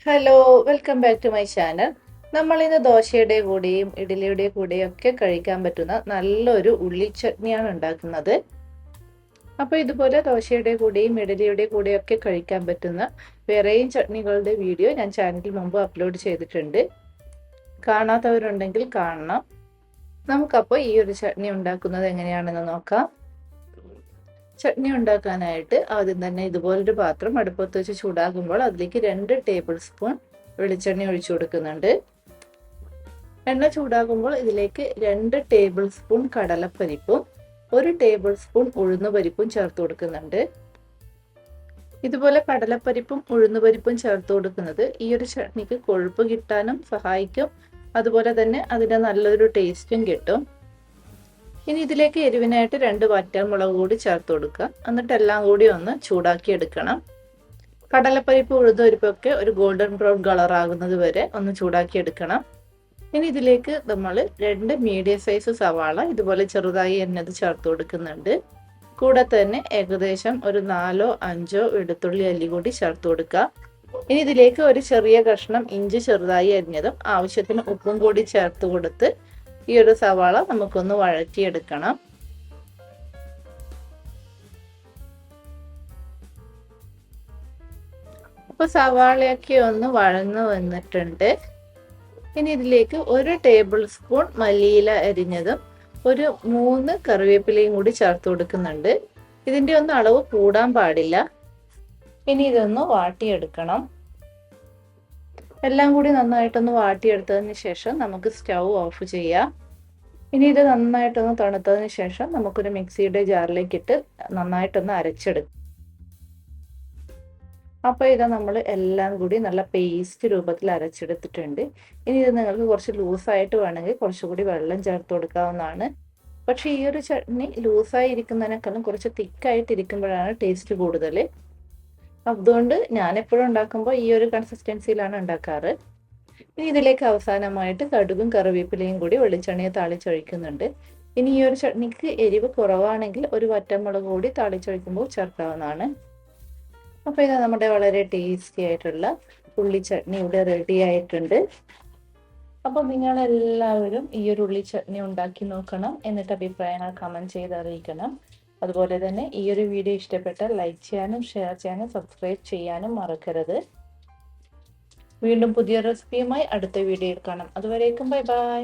Hello, welcome back to my channel. നമ്മൾ ഇന്ന് ദോശയുടെ കൂടെയും ഇഡ്ഡലിയുടെ കൂടെയും ഒക്കെ കഴിക്കാൻ പറ്റുന്ന നല്ലൊരു ഉള്ളി ചട്നിയാണ് ഉണ്ടാക്കുന്നത്. അപ്പോൾ ഇതുപോലെ ദോശയുടെ കൂടെയും ഇഡ്ഡലിയുടെ കൂടെയും ഒക്കെ കഴിക്കാൻ പറ്റുന്ന വേറെയും ചട്നികളുടെ വീഡിയോ ഞാൻ ചാനലിൽ മുമ്പ് അപ്ലോഡ് ചെയ്തിട്ടുണ്ട്. കാണാത്തവരുണ്ടെങ്കിൽ കാണണം. നമുക്കപ്പോൾ ഈ ഒരു ചട്നി ഉണ്ടാക്കുന്നത് എങ്ങനെയാണെന്ന് നോക്കാം. ചട്നി ഉണ്ടാക്കാനായിട്ട് ആദ്യം തന്നെ ഇതുപോലൊരു പാത്രം അടുപ്പത്ത് വെച്ച് ചൂടാകുമ്പോൾ അതിലേക്ക് 2 ടേബിൾ സ്പൂൺ വെളിച്ചെണ്ണ ഒഴിച്ചു കൊടുക്കുന്നുണ്ട്. എണ്ണ ചൂടാകുമ്പോൾ ഇതിലേക്ക് 2 ടേബിൾ സ്പൂൺ കടലപ്പരിപ്പും 1 ടേബിൾ സ്പൂൺ ഉഴുന്നുപരിപ്പും ചേർത്ത് കൊടുക്കുന്നുണ്ട്. ഇതുപോലെ കടലപ്പരിപ്പും ഉഴുന്നുപരിപ്പും ചേർത്ത് കൊടുക്കുന്നത് ഈ ഒരു ചട്നിക്ക് കൊഴുപ്പ് കിട്ടാനും സഹായിക്കും. അതുപോലെ തന്നെ അതിന് നല്ലൊരു ടേസ്റ്റും കിട്ടും. ഇനി ഇതിലേക്ക് എരിവിനായിട്ട് 2 വറ്റൽമുളക് കൂടി ചേർത്ത് കൊടുക്കുക. എന്നിട്ട് എല്ലാം കൂടി ഒന്ന് ചൂടാക്കി എടുക്കണം. കടലപ്പരിപ്പ് ഉഴുന്നുപരിപ്പൊക്കെ ഒരു ഗോൾഡൻ ബ്രൗൺ കളർ ആകുന്നത് വരെ ഒന്ന് ചൂടാക്കി എടുക്കണം. ഇനി ഇതിലേക്ക് നമ്മൾ 2 മീഡിയം സൈസ് സവാള ഇതുപോലെ ചെറുതായി എണ്ണത് ചേർത്ത് കൊടുക്കുന്നുണ്ട്. കൂടെ തന്നെ ഏകദേശം ഒരു 4 5 വെളുത്തുള്ളി അല്ലി കൂടി ചേർത്ത് കൊടുക്കുക. ഇനി ഇതിലേക്ക് ഒരു ചെറിയ കഷ്ണം ഇഞ്ചി ചെറുതായി അരിഞ്ഞതും ആവശ്യത്തിന് ഉപ്പും കൂടി ചേർത്ത് കൊടുത്ത് ഈ ഒരു സവാള നമുക്കൊന്ന് വഴറ്റിയെടുക്കണം. അപ്പോൾ സവാളയൊക്കെ ഒന്ന് വഴന്നു വന്നിട്ടുണ്ട്. ഇനി ഇതിലേക്ക് 1 ടേബിൾ സ്പൂൺ മല്ലിയില അരിഞ്ഞതും ഒരു 3 കറിവേപ്പിലയും കൂടി ചേർത്ത് കൊടുക്കുന്നുണ്ട്. ഇതിൻ്റെ ഒന്നും അളവ് കൂടാൻ പാടില്ല. ഇനി ഇതൊന്ന് വാട്ടിയെടുക്കണം. എല്ലാം കൂടി നന്നായിട്ടൊന്ന് വാട്ടിയെടുത്തതിന് ശേഷം നമുക്ക് സ്റ്റൗ ഓഫ് ചെയ്യാം. ഇനി ഇത് നന്നായിട്ടൊന്ന് തണുത്തതിന് ശേഷം നമുക്കൊരു മിക്സിയുടെ ജാറിലേക്ക് ഇട്ട് നന്നായിട്ടൊന്ന് അരച്ചെടുക്കാം. അപ്പോൾ ഇത് നമ്മൾ എല്ലാം കൂടി നല്ല പേസ്റ്റ് രൂപത്തിൽ അരച്ചെടുത്തിട്ടുണ്ട്. ഇനി ഇത് നിങ്ങൾക്ക് കുറച്ച് ലൂസായിട്ട് വേണമെങ്കിൽ കുറച്ചുകൂടി വെള്ളം ചേർത്ത് കൊടുക്കാവുന്നതാണ്. പക്ഷേ ഈ ഒരു ചട്നി ലൂസായി ഇരിക്കുന്നതിനേക്കാളും കുറച്ച് തിക്കായിട്ടിരിക്കുമ്പോഴാണ് ടേസ്റ്റ് കൂടുതൽ. അതുകൊണ്ട് ഞാൻ എപ്പോഴും ഉണ്ടാക്കുമ്പോൾ ഈ ഒരു കൺസിസ്റ്റൻസിയിലാണ് ഉണ്ടാക്കാറ്. ഇനി ഇതിലേക്ക് അവസാനമായിട്ട് കടുകും കറിവേപ്പിലയും കൂടി വെളിച്ചെണ്ണയെ താളിച്ചൊഴിക്കുന്നുണ്ട്. ഇനി ഈ ഒരു ചട്നിക്ക് എരിവ് കുറവാണെങ്കിൽ ഒരു വറ്റൽമുളക് കൂടി താളിച്ചൊഴിക്കുമ്പോൾ ചേർക്കാവുന്നതാണ്. അപ്പോൾ ഇത് നമ്മുടെ വളരെ ടേസ്റ്റി ആയിട്ടുള്ള ഉള്ളി ചട്നി ഇവിടെ റെഡി ആയിട്ടുണ്ട്. അപ്പോൾ നിങ്ങളെല്ലാവരും ഈ ഒരു ഉള്ളി ചട്നി ഉണ്ടാക്കി നോക്കണം. എന്നിട്ട് അഭിപ്രായങ്ങൾ കമൻറ്റ് ചെയ്ത് അറിയിക്കണം. അതുപോലെ തന്നെ ഈ ഒരു വീഡിയോ ഇഷ്ടപ്പെട്ടാൽ ലൈക്ക് ചെയ്യാനും ഷെയർ ചെയ്യാനും സബ്സ്ക്രൈബ് ചെയ്യാനും മറക്കരുത്. വീണ്ടും പുതിയ റെസിപ്പിയുമായി അടുത്ത വീഡിയോയിൽ കാണാം. അതുവരേക്കും ബൈ ബൈ.